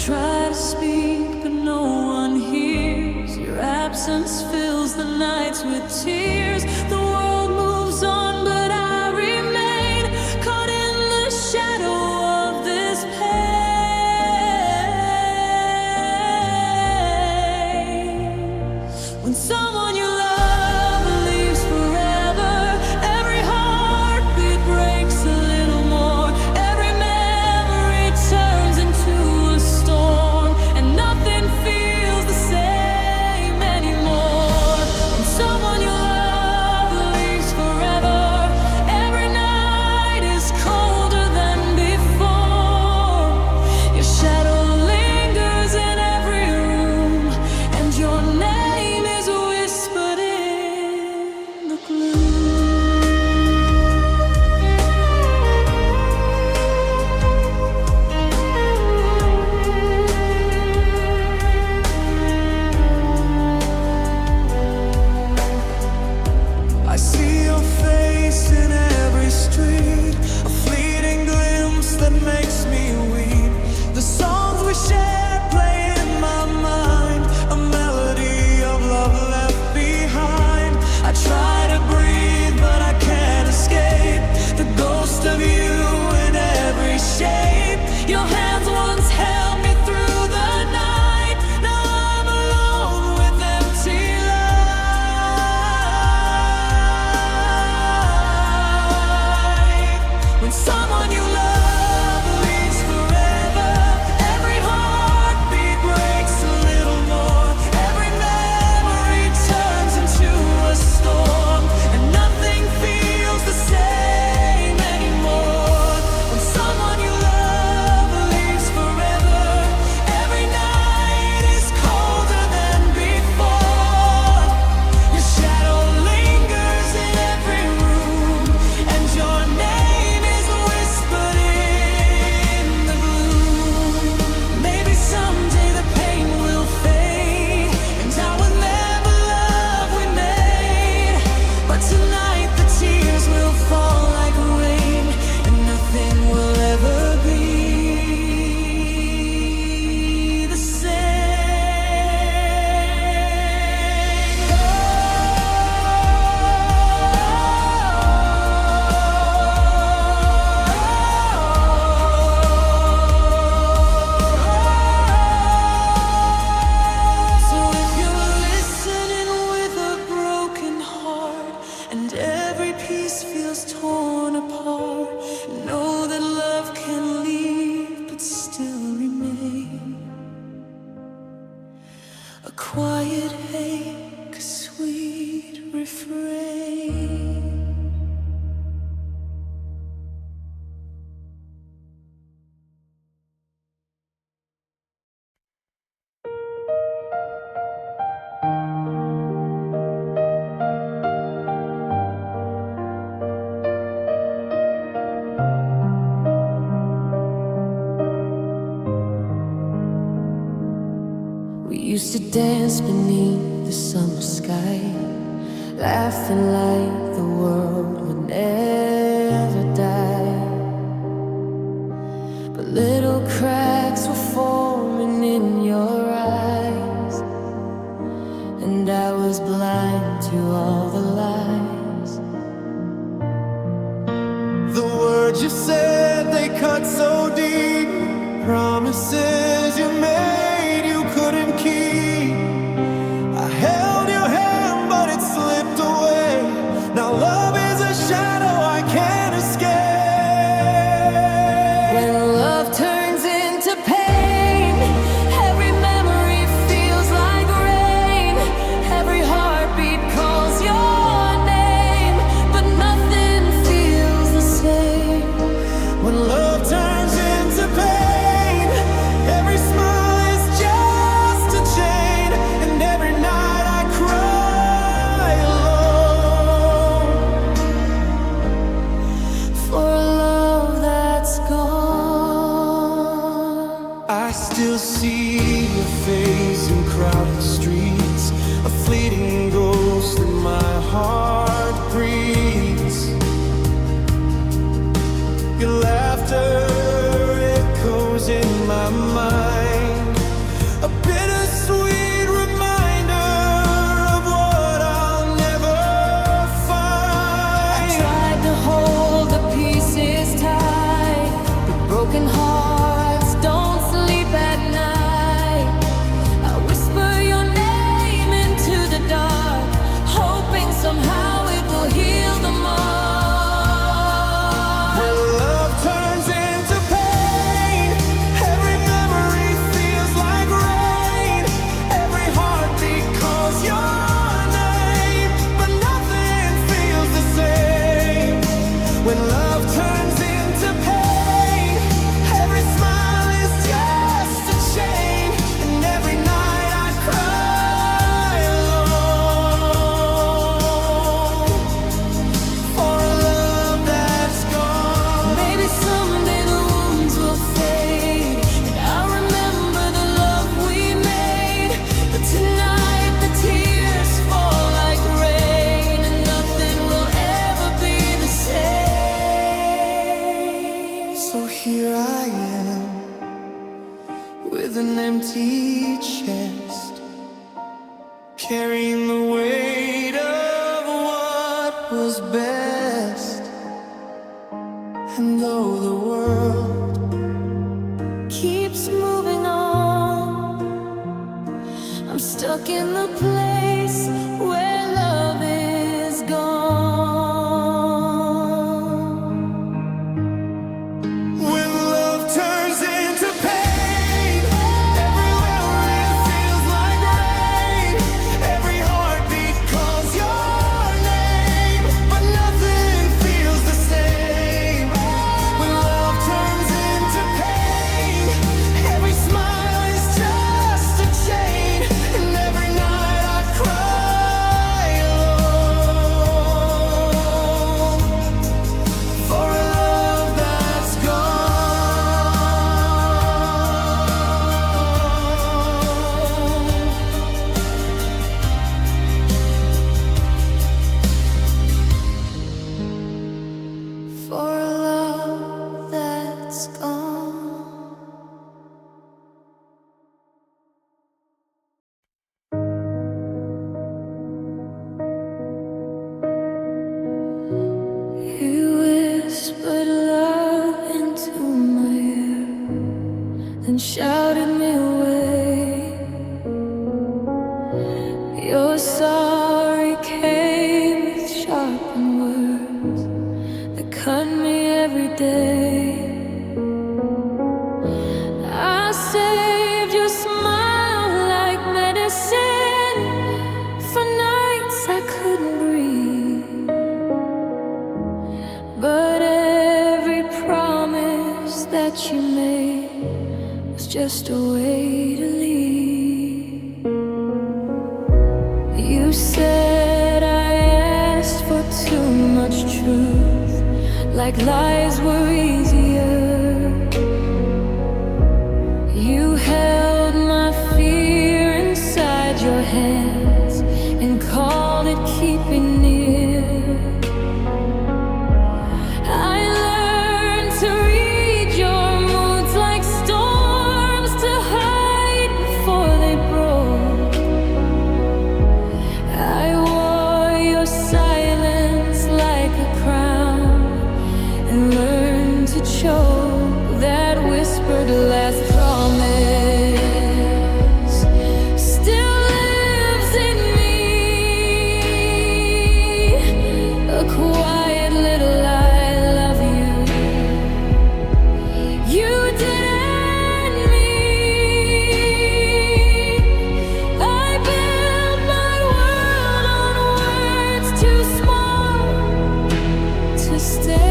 try to speak, but no one hears. Your absence fills the nights with tears. The world moves on, but I remain caught in the shadow of this pain. When someone you love leaves forever, every heartbeat breaks a little more. Every memory turns into a storm, and nothing feels the same anymore. When someone you love leaves forever, every night is colder than before. Your shadow lingers in every room, and your name is whispered in the gloom. I see your face in every street, a fleeting glimpse that makes me weep. The songs we shared play in my mind, a melody of love left behind. I try to breathe, but I can't escape the ghost of you in every shape. Your hands once held me through the night. Now I'm alone with empty light. When someone you love leaves forever, every heartbeat breaks a little more. Every memory turns into a storm, and nothing feels the same anymore. When someone you love leaves forever, every night is colder than before. Your shadow lingers in every room, and your name is whispered in the gloom. Maybe someday the pain will fade, and I will never love we made. But tonight the tears will fall like rain, and nothing will ever be the So if you're listening with a broken heart, and every piece feels torn apart, know that love can leave but still remain. A quiet ache, a sweet refrain. We used to dance beneath the summer sky, laughing like the world would never die. But little cracks were forming in your eyes, and I was blind to all the lies. The words you said, they cut so deep. Promises you made, you couldn't keep. I held your hand, but it slipped away. Now love is a shadow I can't escape. When love turns into pain, every memory feels like rain. Every heartbeat calls your name, but nothing feels the same. When love turns into pain, every smile is just a chain, and every night I cry alone For a love that's gone. I still see your face in crowded streets, a fleeting ghost that my heart breathes. Your laughter echoes in my mind. an empty chest, carrying the weight of what was best. And though the world keeps moving on, I'm stuck in the place where love is gone. When love turns into pain, every memory feels like rain. Every heartbeat calls your name, but nothing feels the same. When love turns into pain, every smile is just a chain, and every night I cry alone for a love that's gone. For a love that's gone. You whispered love into my ear, then shouted me away. Your sorry came with sharpened words that cut me every day. I saved your smile like medicine for nights I couldn't breathe. But every promise that you made was just a way to leave. You said I asked for too much truth, like lies were easier. You held my fear inside your hands and called it keeping near. I learned to read your moods like storms, to hide before they broke. I wore your silence like a crown and learned to choke that whispered last promise still lives in me. A quiet little I love you. You didn't mean. I built my world on words too small to stay.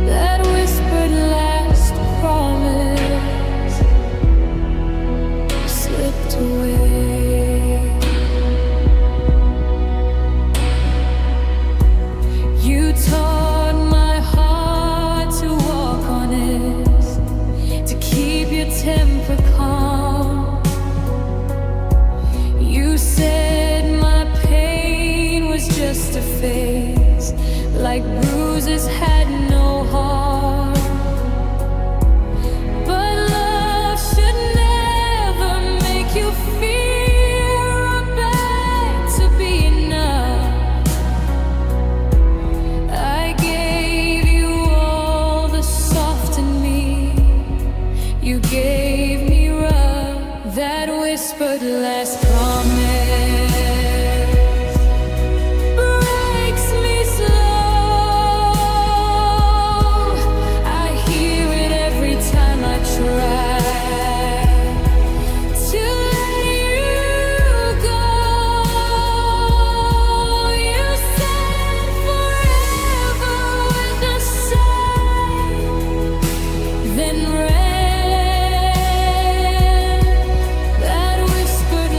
That whispered last promise slipped away. You taught my heart to walk honest, to keep your temper calm. You said my pain was just a phase, like bruises had no harm. But love should never make you fear or beg to be enough. I gave you all the soft in me, you gave me rough. That whispered last promise breaks me slow. I hear it every time I try to let you go. You said forever with a sigh, then ran. That whispered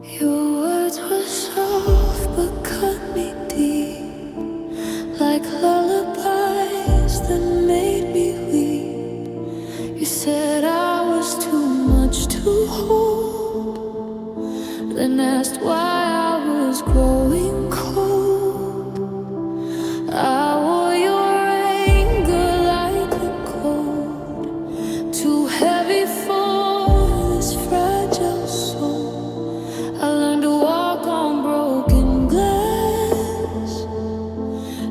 Your words were soft but cut me deep, like lullabies that made me weep. You said I was too much to hold, then asked why I was growing cold. I wore your anger like a coat, too heavy for this fragile soul. I learned to walk on broken glass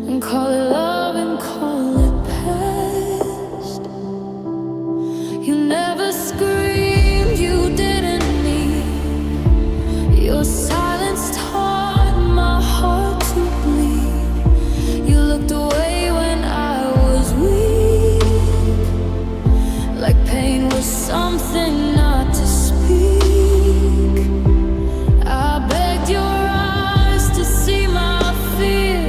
and call it love and call it past. You never screamed, you didn't need. Your silence taught my heart to bleed. You looked away when I was weak, like pain was something not to speak. I begged your eyes to see my fear,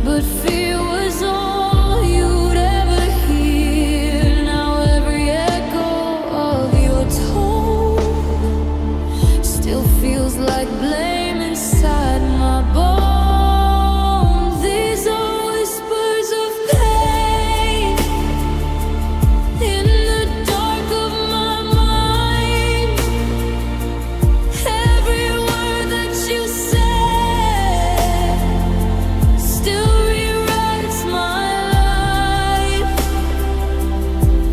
but fear was all you'd ever hear. Now every echo of your tone still feels like blame inside my bones. These are whispers of pain in the dark of my mind. Every word that you said still rewrites my life.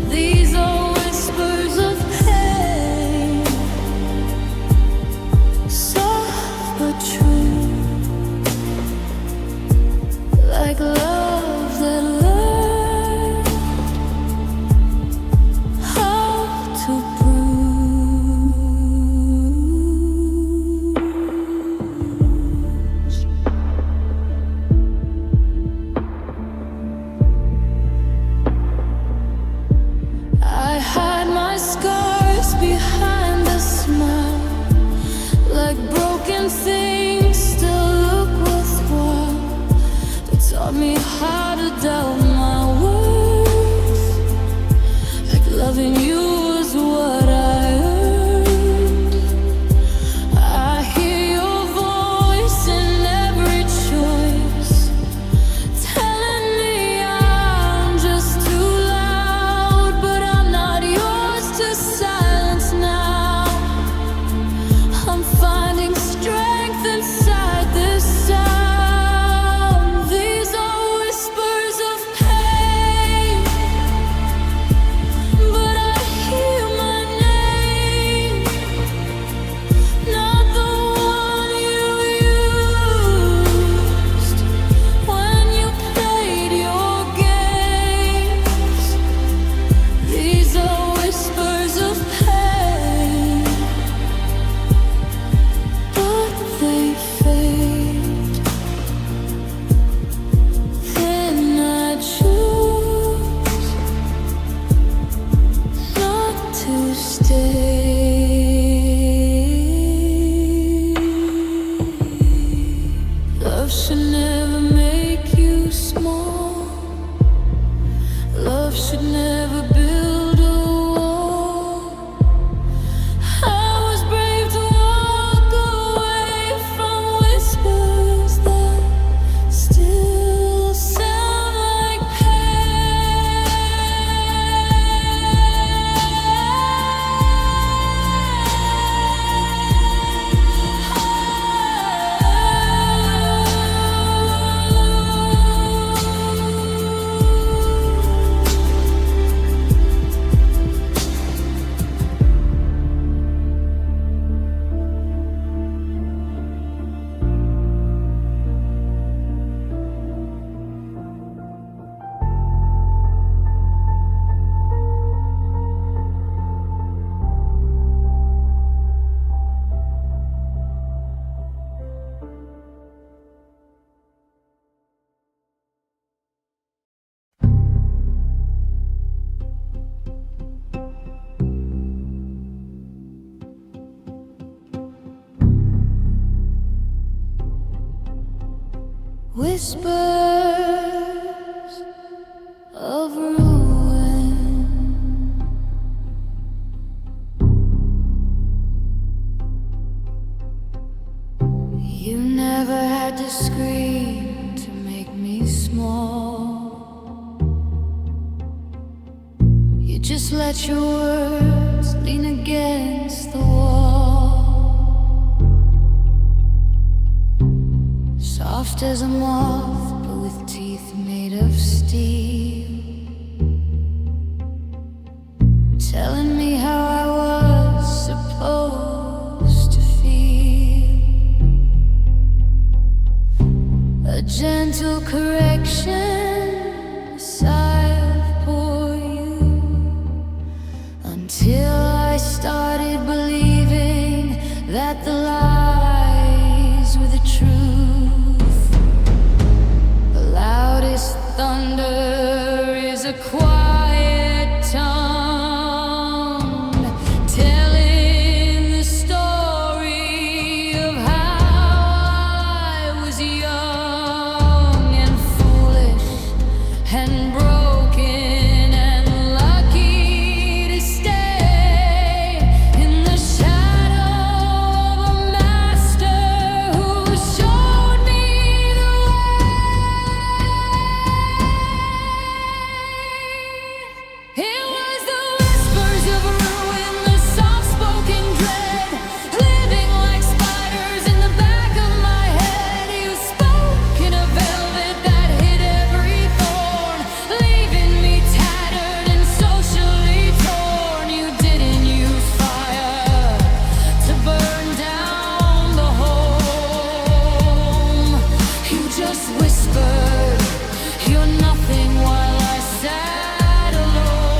These are whispers of pain, soft but true, like love that learned how to bruise. I hide my scars behind a smile, like broken things still look worthwhile. They taught me how to doubt my worth, like loving you was what I earned. I hear your voice in every choice, telling me I'm just too loud, but I'm not yours to silence now. I'm finding strength inside this sound. These are whispers of pain, but I hear my name, not the one you used when you played your games. These are whispers of pain, but they fade. Then I choose not to stay. Love should never make you small. Love should never build a wall. I was brave to walk away from whispers that still sound like whispers of ruin. just let your words lean against the wall, soft as a moth, but with teeth made of steel, telling me how I was supposed to feel. A gentle correction, a sigh for you, until I started believing that the lies were the truth. The loudest thunder is a quiet tongue, telling the story of how I was young and foolish and broken and lucky to stay in the shadow of a master who showed me the way. It was the whispers of ruin, the soft-spoken dread, living like spiders in the back of my head. You spoke in a velvet that hid every thorn, leaving me tattered and socially torn. You didn't use fire to burn down the home. You just whispered, "You're nothing," while I sat alone.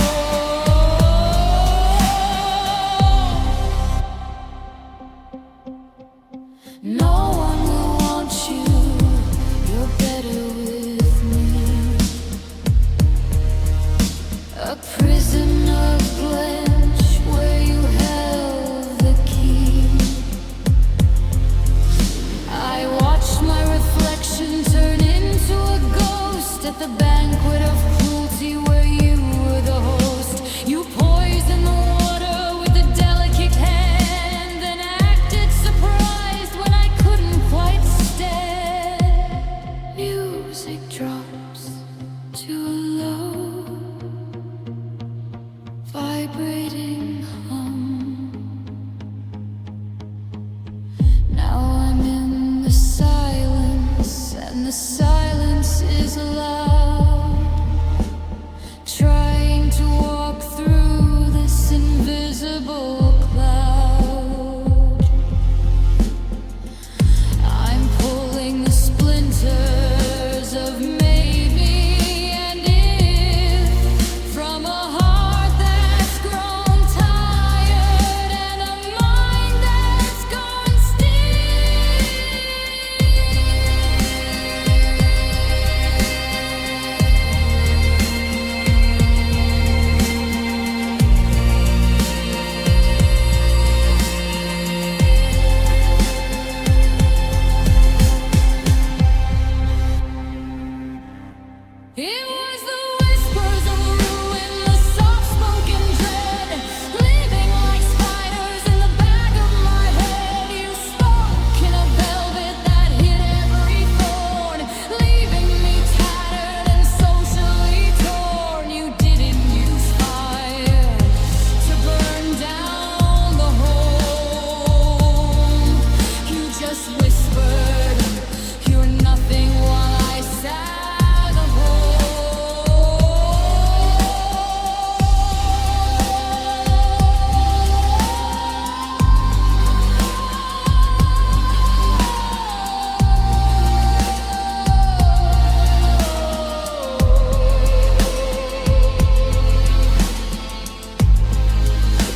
No one will want you, you're better with me. A prison of blench where you held the key. I watched my reflection turn into a ghost at the banquet of cruelty where you were the host. You poisoned the water with a delicate hand, then acted surprised when I couldn't quite stand. Music drops to a low, vibrating hum. Now I'm in the silence, and the silence is loud, trying to walk through this invisible cloud. I'm pulling the splinters of maybe and if from a heart that's grown tired and a mind that's gone still. It was the whispers of ruin, the soft-spoken dread, living like spiders in the back of my head. You spoke in a velvet that hid every thorn, leaving me tattered and socially torn. You didn't use fire to burn down the home. You just whispered, "You're nothing," while I sat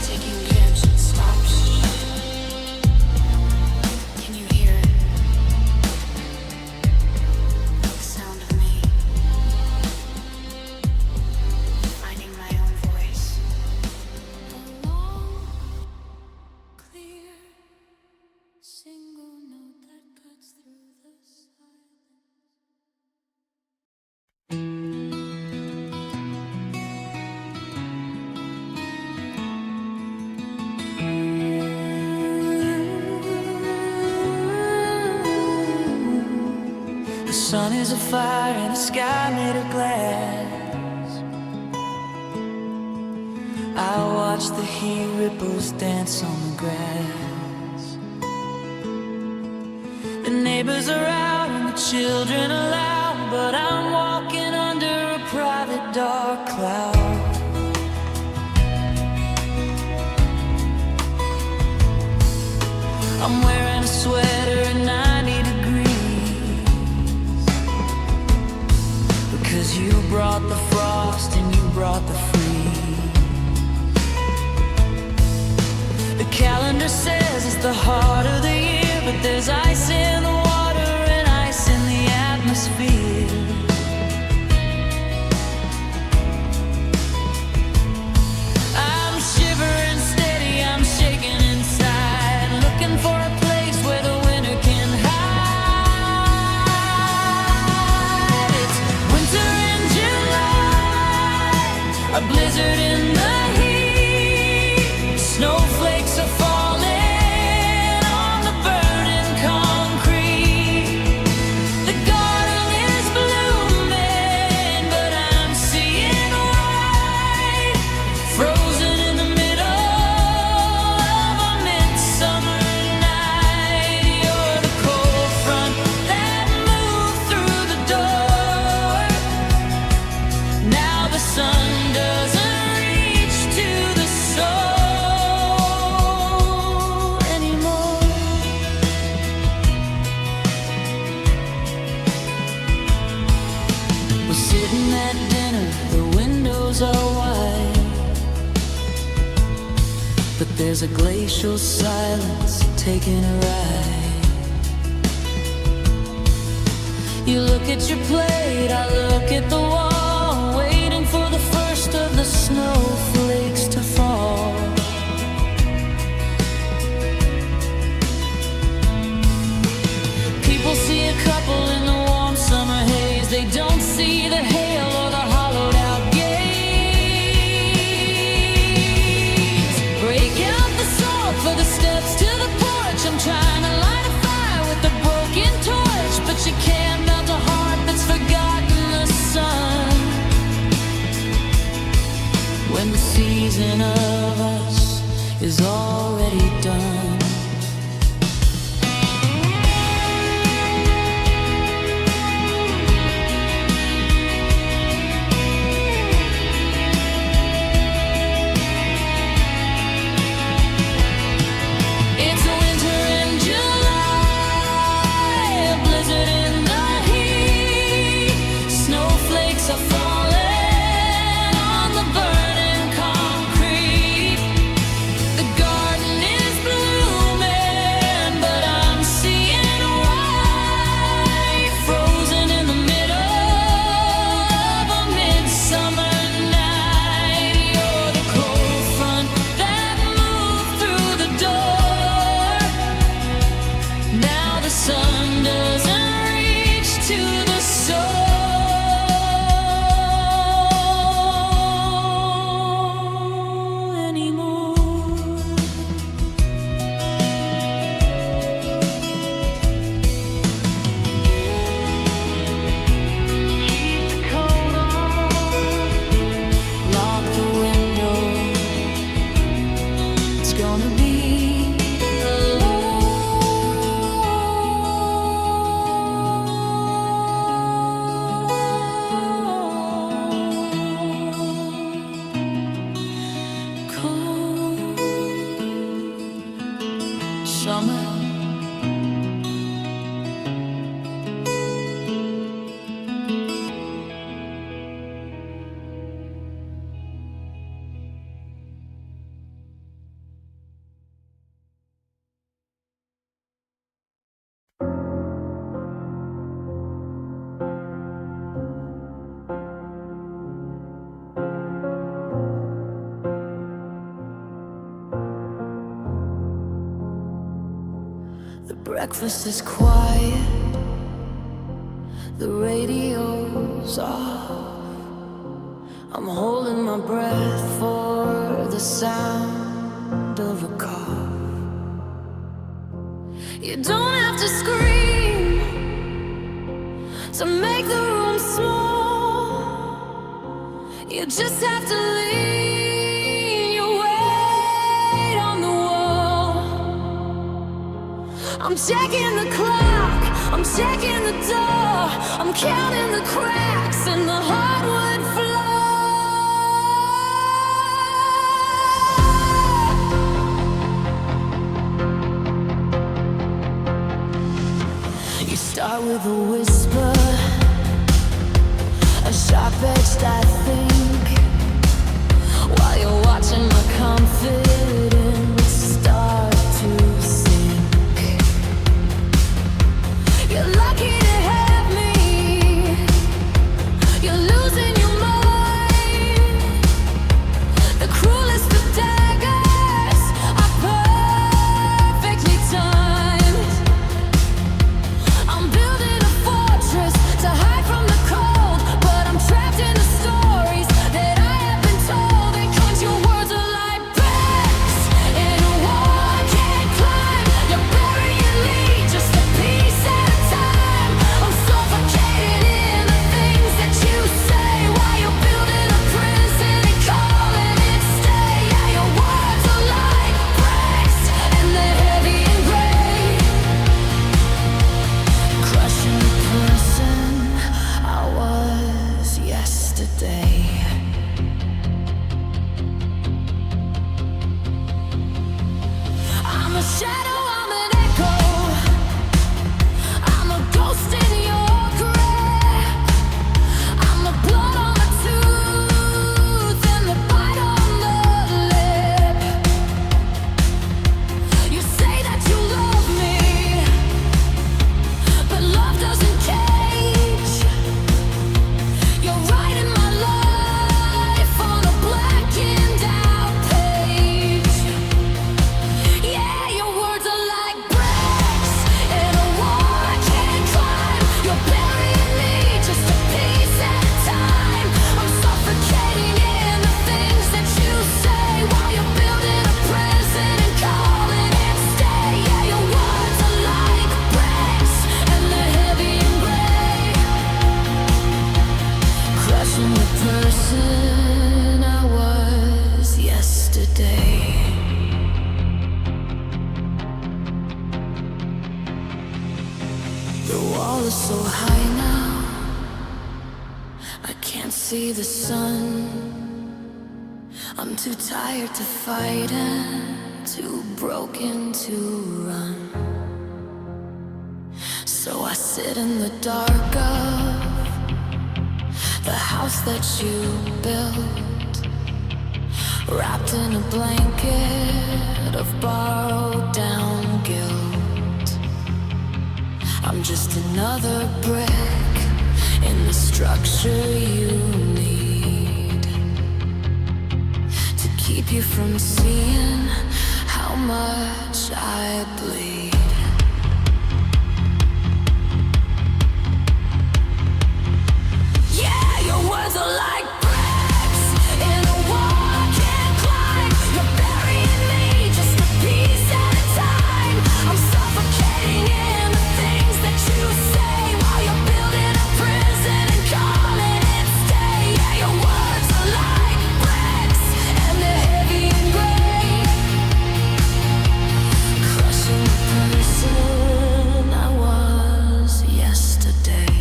taking camps and stops. Can you hear it? The sound of me finding my own voice. A long, clear, single note that cuts through the silence. The sun is a fire in a sky made of glass. I watch the heat ripples dance on the grass. The neighbors are out and the children are loud, but I'm walking under a private dark cloud. I'm wearing a sweater at 90 degrees, because you brought the frost and you brought the freeze. The calendar says it's the heart of the year, but there's ice in the water and ice in the atmosphere. I'm shivering steady, I'm shaking inside, looking for a place where the winter can hide. It's winter in July, a blizzard in the heat. Snowflakes are falling on the burning concrete. The garden is blooming, but I'm seeing white, frozen in the middle of a midsummer night. You're the cold front that moved through the door. Now the sun doesn't reach to the soul anymore. We're sitting at dinner, the windows are wide, but there's a glacial silence taking a ride. You look at your plate, I look at the wall, waiting for the first of the snowflakes to fall. People see a couple in the warm summer haze. They don't see the hail or the hollowed out gates. Break out the salt for the steps to the porch. I'm trying to light a fire with a broken torch, but you can't melt a heart that's forgotten the sun. When the season of us is already done. It's winter in July, a blizzard in the heat. Snowflakes are falling on the burning concrete. The garden is blooming, but I'm seeing white, frozen in the middle of a midsummer night. You're the cold front that moved through the door. Now the sun doesn't reach to the soul anymore. Keep the cold on, lock the window. It's gonna be cold summer. The breakfast is quiet, the radio's off. I'm holding my breath for the sound of a cough. You don't have to scream to make the room small. You just have to leave I'm checking the clock, I'm checking the door, I'm counting the cracks in the hardwood floor. You start with a whisper, a sharp-edged I think, while you're watching my confidence start to sink. You're lucky to have me, you're losing your mind. The cruelest of daggers are perfectly timed. I'm building a fortress to hide from the cold, but I'm trapped in the stories that I have been told. And 'cause your words are like bricks in a wall I can't climb. You're burying me just a piece at a time. I'm suffocated in the things that you say while you're building a prison and calling it stay. Yeah, your words are like bricks and they're heavy and gray, crushing the person I was yesterday. I'm a shadow, I'm an echo, I'm a ghost in your grave. I'm the blood on the tooth and the bite on the lip. You say that you love me, but love doesn't cage. You're writing my life on a blackened out page. Yeah, your words are like bricks in a wall I can't climb. You're burying me just a piece at a time. I'm suffocating in the things that you say while you're building a prison and calling it stay. Yeah, your words are like bricks and they're heavy and gray, crushing the person I was yesterday. The wall is so high now, I can't see the sun. I'm too tired to fight and too broken to run. So I sit in the dark of the house that you built, wrapped in a blanket of borrowed down guilt. I'm just another brick in the structure you need to keep you from seeing how much I bleed. Yeah, your words are like bricks in a wall I can't climb. You're burying me just a piece at a time. I'm suffocating in the things that you say while you're building a prison and calling it stay. Yeah, your words are like bricks and they're heavy and gray, crushing the person I was yesterday.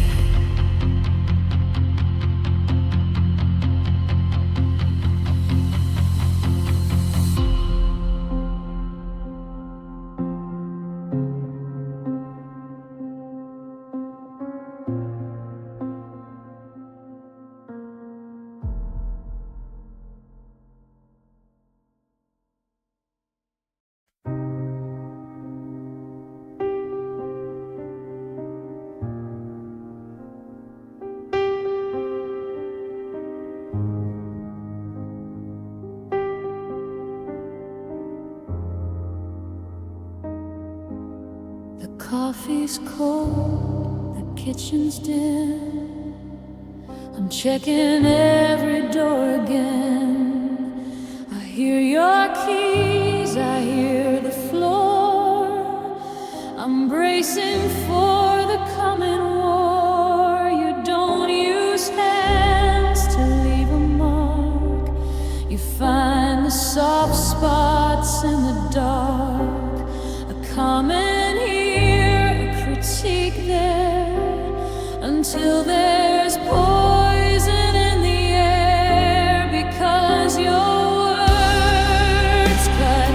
The coffee's cold, the kitchen's dim. I'm checking every door again. I hear your keys, I hear the floor. I'm bracing for the coming war. You don't use hands to leave a mark. You find the soft spots in the dark, a common here. until there's poison in the air, because your words cut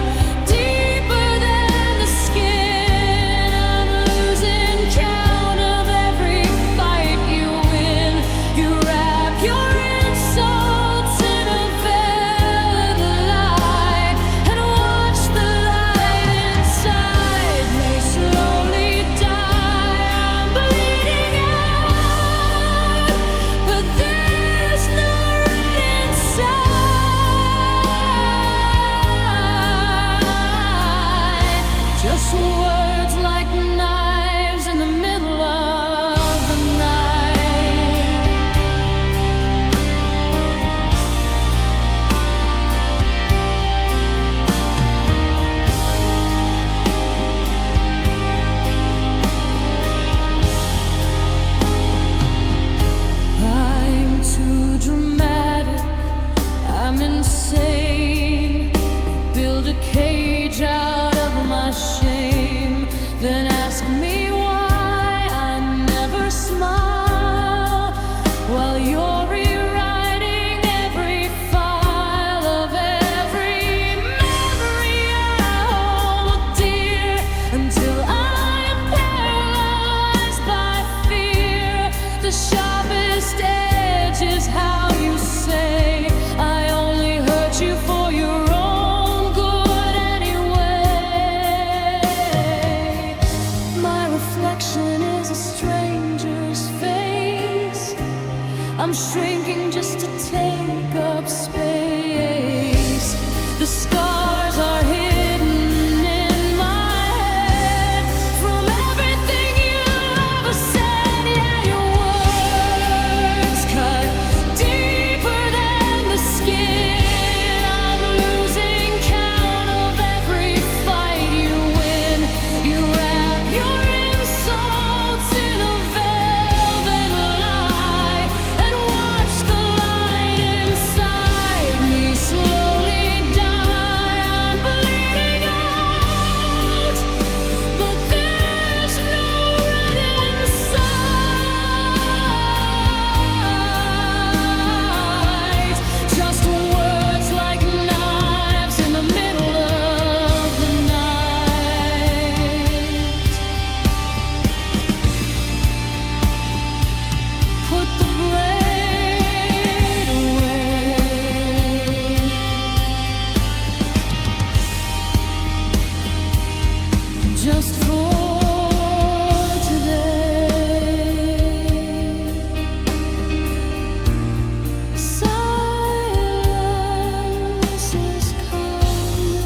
deeper than the skin. I'm losing count of every fight you win. You wrap your insults in a velvet lie and watch the light inside me slowly die. I'm bleeding out, but there's no red inside. Just words like knives in the middle of the night. I'm too dramatic, I'm insane. Build a cage out of my shame, then ask me why I never smile while you're rewriting every file of every memory I hold dear, until I'm paralyzed by fear. The sharpest edge is how you say I only hurt you for your own good anyway. My reflection is a stranger's face. I'm shrinking just to take up space. The scars are hidden in my head from everything you ever said. Yeah, your words cut deeper than the skin. I'm losing count of every fight you win. You wrap your insults in a velvet lie and watch the light inside me slowly die. I'm bleeding out, but there's no red inside. Just words like knives in the middle of the night. Put the blade away. Just for today. Silence is coming.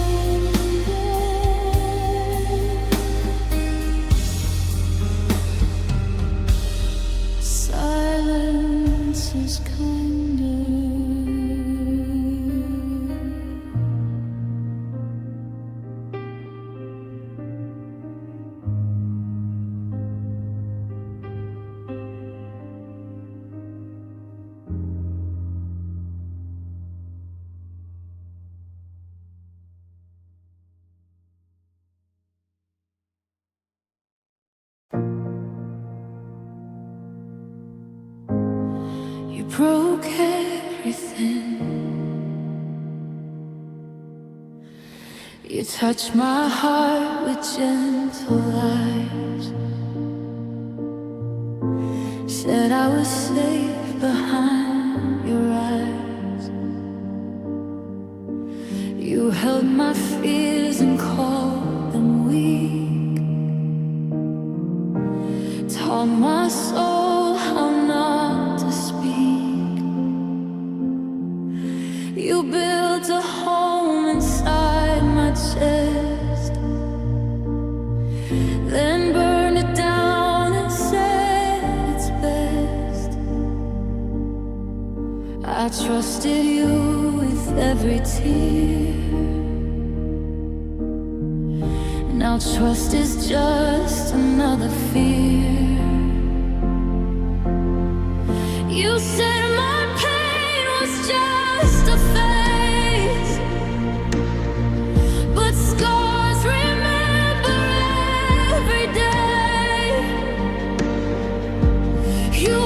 Silence is kinder. You broke everything. You touched my heart with gentle lies. Said I was safe behind your eyes. You held my fears and called them weak. Taught my soul how not to speak. You built a home inside my chest, then burned it down and said it's best. I trusted you with every tear. Now trust is just another fear. You said my pain was just a phase, but scars remember every day. You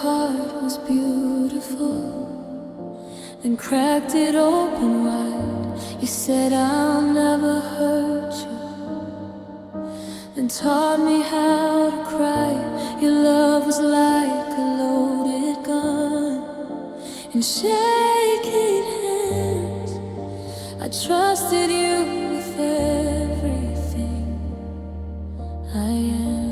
heart was beautiful, then cracked it open wide. You said I'll never hurt you, then taught me how to cry. Your love was like a loaded gun. In shaking hands, I trusted you with everything I am.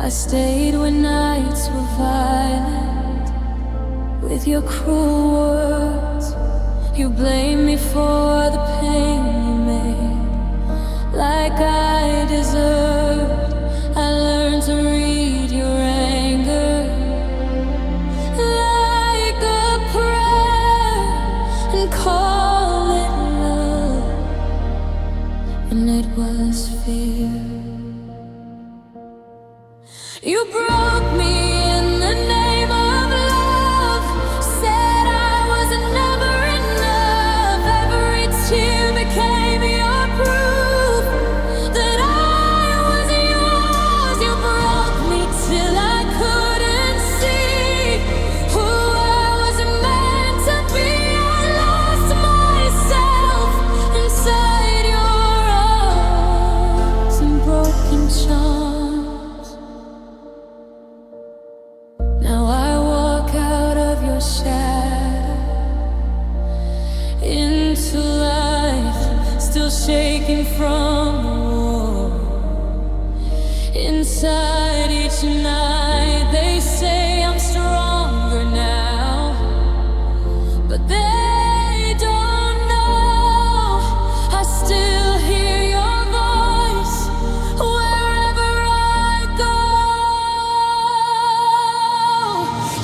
I stayed when nights were violent with your cruel words. You blamed me for the pain you made, like I deserved. I learned to read your anger like a prayer and call it love when it was fear. You broke me in the name of love, said I was never enough. Every tear became your proof that I was yours. You broke me till I couldn't see who I was meant to be. I lost myself inside your arms and broken charms. Now I walk out of your shadow into life, still shaking from the war. Inside each night they say I'm stronger now, but they don't know I still hear your voice wherever I go.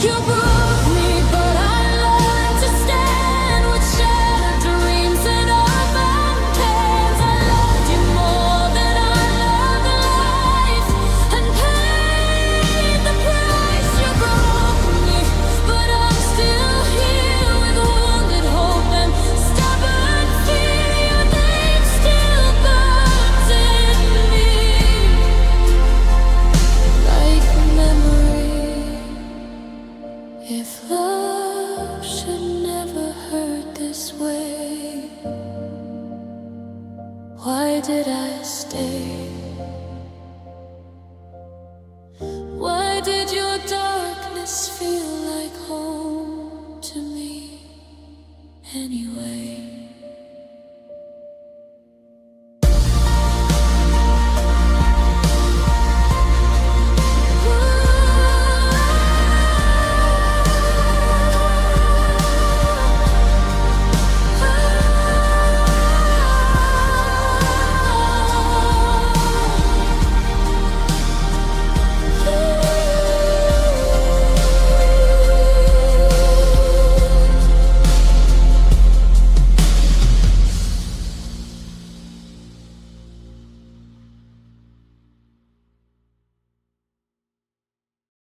You broke me, but I learned to stand with shattered dreams and open hands. I loved you more than I loved life, and paid the price. You broke me, but I'm still here with wounded hope and stubborn fear. Your name still burns in me like a memory. If love should never hurt this way, why did I stay?